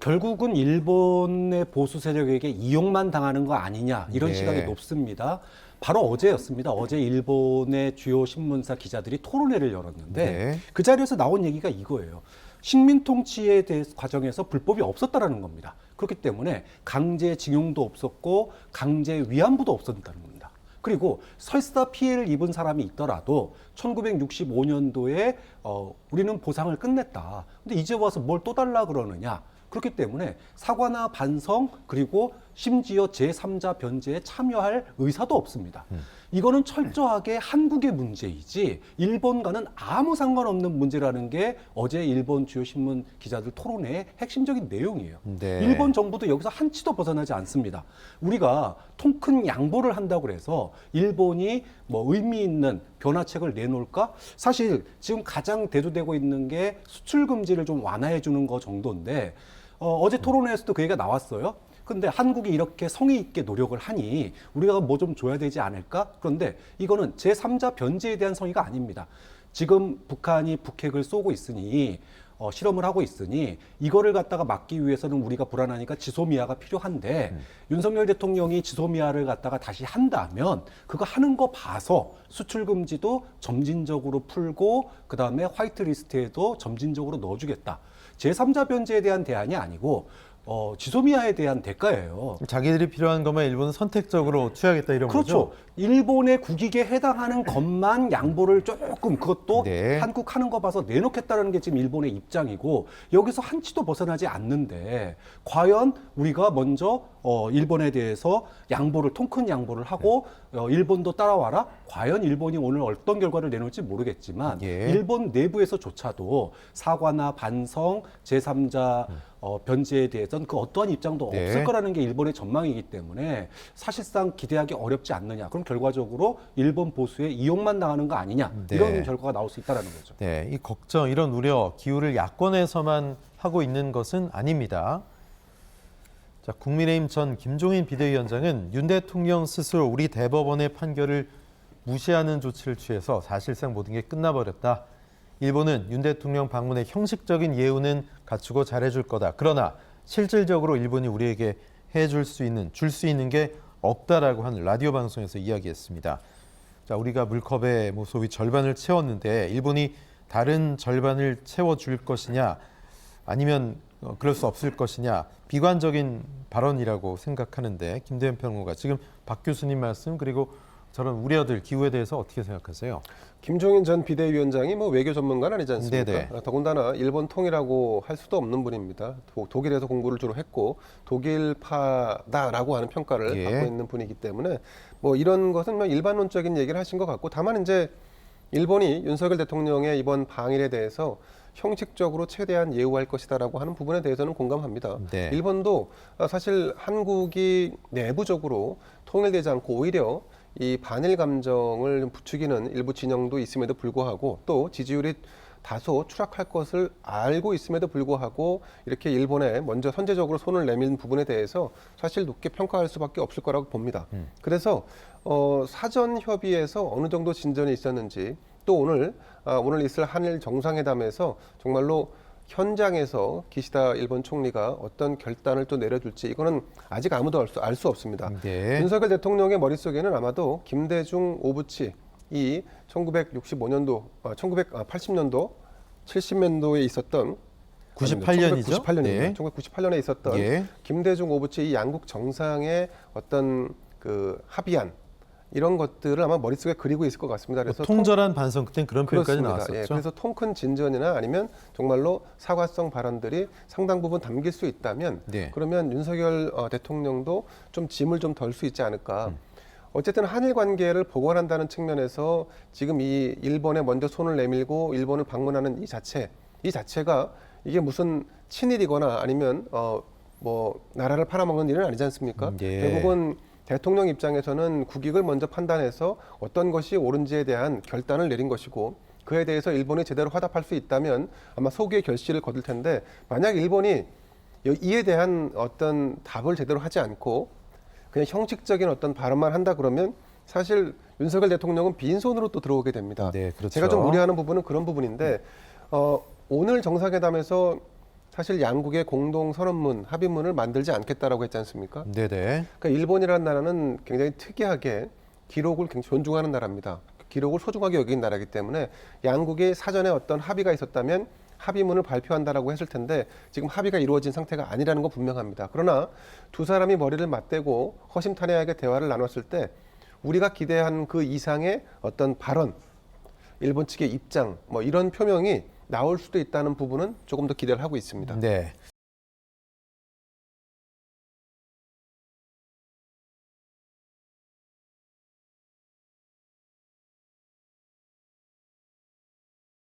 결국은 일본의 보수 세력에게 이용만 당하는 거 아니냐 이런 네. 시각이 높습니다. 바로 어제였습니다. 어제 일본의 주요 신문사 기자들이 토론회를 열었는데 네. 그 자리에서 나온 얘기가 이거예요. 식민 통치에 대해서 과정에서 불법이 없었다라는 겁니다. 그렇기 때문에 강제징용도 없었고 강제 위안부도 없었다는 겁니다. 그리고 설사 피해를 입은 사람이 있더라도 1965년도에 우리는 보상을 끝냈다. 근데 이제 와서 뭘 또 달라 그러느냐? 그렇기 때문에 사과나 반성 그리고 심지어 제3자 변제에 참여할 의사도 없습니다. 이거는 철저하게 한국의 문제이지 일본과는 아무 상관없는 문제라는 게 어제 일본 주요 신문 기자들 토론회의 핵심적인 내용이에요. 네. 일본 정부도 여기서 한치도 벗어나지 않습니다. 우리가 통 큰 양보를 한다고 해서 일본이 뭐 의미 있는 변화책을 내놓을까? 사실 지금 가장 대두되고 있는 게 수출 금지를 좀 완화해 주는 거 정도인데 어제 토론회에서도 그 얘기가 나왔어요. 근데 한국이 이렇게 성의 있게 노력을 하니 우리가 뭐 좀 줘야 되지 않을까? 그런데 이거는 제3자 변제에 대한 성의가 아닙니다. 지금 북한이 북핵을 쏘고 있으니 실험을 하고 있으니 이거를 갖다가 막기 위해서는 우리가 불안하니까 지소미아가 필요한데 윤석열 대통령이 지소미아를 갖다가 다시 한다면 그거 하는 거 봐서 수출 금지도 점진적으로 풀고 그다음에 화이트리스트에도 점진적으로 넣어주겠다. 제3자 변제에 대한 대안이 아니고 지소미아에 대한 대가예요. 자기들이 필요한 것만 일본은 선택적으로 취하겠다 이런 그렇죠. 거죠? 일본의 국익에 해당하는 것만 양보를 조금 그것도 네. 한국 하는 거 봐서 내놓겠다는 게 지금 일본의 입장이고 여기서 한치도 벗어나지 않는데 과연 우리가 먼저 일본에 대해서 양보를 통 큰 양보를 하고 일본도 따라와라? 과연 일본이 오늘 어떤 결과를 내놓을지 모르겠지만 예. 일본 내부에서조차도 사과나 반성, 제3자 변제에 대해서는 그 어떠한 입장도 네. 없을 거라는 게 일본의 전망이기 때문에 사실상 기대하기 어렵지 않느냐. 그럼 결과적으로 일본 보수에 이용만 당하는 거 아니냐. 네. 이런 결과가 나올 수 있다는 거죠. 네, 이 걱정, 이런 우려, 기후를 야권에서만 하고 있는 것은 아닙니다. 자, 국민의힘 전 김종인 비대위원장은 윤 대통령 스스로 우리 대법원의 판결을 무시하는 조치를 취해서 사실상 모든 게 끝나버렸다. 일본은 윤 대통령 방문의 형식적인 예우는 갖추고 잘해줄 거다. 그러나 실질적으로 일본이 우리에게 줄 수 있는 게 없다라고 하는 라디오 방송에서 이야기했습니다. 자, 우리가 물컵의 소위 절반을 채웠는데 일본이 다른 절반을 채워줄 것이냐 아니면 그럴 수 없을 것이냐 비관적인 발언이라고 생각하는데 김대현 평론가 지금 박 교수님 말씀 그리고 저런 우려들 기후에 대해서 어떻게 생각하세요? 김종인 전 비대위원장이 외교 전문가는 아니지 않습니까? 네네. 더군다나 일본 통이라고 할 수도 없는 분입니다. 독일에서 공부를 주로 했고 독일파다라고 하는 평가를 예. 받고 있는 분이기 때문에 이런 것은 일반론적인 얘기를 하신 것 같고 다만 이제 일본이 윤석열 대통령의 이번 방일에 대해서 형식적으로 최대한 예우할 것이다라고 하는 부분에 대해서는 공감합니다. 네. 일본도 사실 한국이 내부적으로 통일되지 않고 오히려 이 반일 감정을 좀 부추기는 일부 진영도 있음에도 불구하고 또 지지율이 다소 추락할 것을 알고 있음에도 불구하고 이렇게 일본에 먼저 선제적으로 손을 내민 부분에 대해서 사실 높게 평가할 수밖에 없을 거라고 봅니다. 그래서 사전 협의에서 어느 정도 진전이 있었는지 또 오늘 있을 한일 정상회담에서 정말로 현장에서 기시다 일본 총리가 어떤 결단을 또 내려줄지 이거는 아직 아무도 알 수 없습니다. 네. 윤석열 대통령의 머릿속에는 아마도 김대중 오부치 이 1965년도, 1980년도, 70년도에 있었던 98년이죠? 1998년입니다. 네. 1998년에 있었던 예. 김대중 오부치 이 양국 정상의 어떤 그 합의안 이런 것들을 아마 머릿속에 그리고 있을 것 같습니다. 그래서 통절한 반성 그땐 그런 표현까지 그렇습니다. 나왔었죠. 예, 그래서 통 큰 진전이나 아니면 정말로 사과성 발언들이 상당 부분 담길 수 있다면 네. 그러면 윤석열 대통령도 좀 짐을 좀 덜 수 있지 않을까. 어쨌든 한일 관계를 복원한다는 측면에서 지금 이 일본에 먼저 손을 내밀고 일본을 방문하는 이 자체가 이게 무슨 친일이거나 아니면 나라를 팔아먹는 일은 아니지 않습니까? 예. 결국은 대통령 입장에서는 국익을 먼저 판단해서 어떤 것이 옳은지에 대한 결단을 내린 것이고 그에 대해서 일본이 제대로 화답할 수 있다면 아마 소기의 결실을 거둘 텐데 만약 일본이 이에 대한 어떤 답을 제대로 하지 않고 그냥 형식적인 어떤 발언만 한다 그러면 사실 윤석열 대통령은 빈손으로 또 들어오게 됩니다. 네, 그렇죠. 제가 좀 우려하는 부분은 그런 부분인데 오늘 정상회담에서 사실 양국의 공동 선언문, 합의문을 만들지 않겠다라고 했지 않습니까? 네네. 그러니까 일본이라는 나라는 굉장히 특이하게 기록을 굉장히 존중하는 나라입니다. 기록을 소중하게 여기는 나라이기 때문에 양국이 사전에 어떤 합의가 있었다면 합의문을 발표한다라고 했을 텐데 지금 합의가 이루어진 상태가 아니라는 건 분명합니다. 그러나 두 사람이 머리를 맞대고 허심탄회하게 대화를 나눴을 때 우리가 기대한 그 이상의 어떤 발언, 일본 측의 입장, 뭐 이런 표명이 나올 수도 있다는 부분은 조금 더 기대를 하고 있습니다. 네.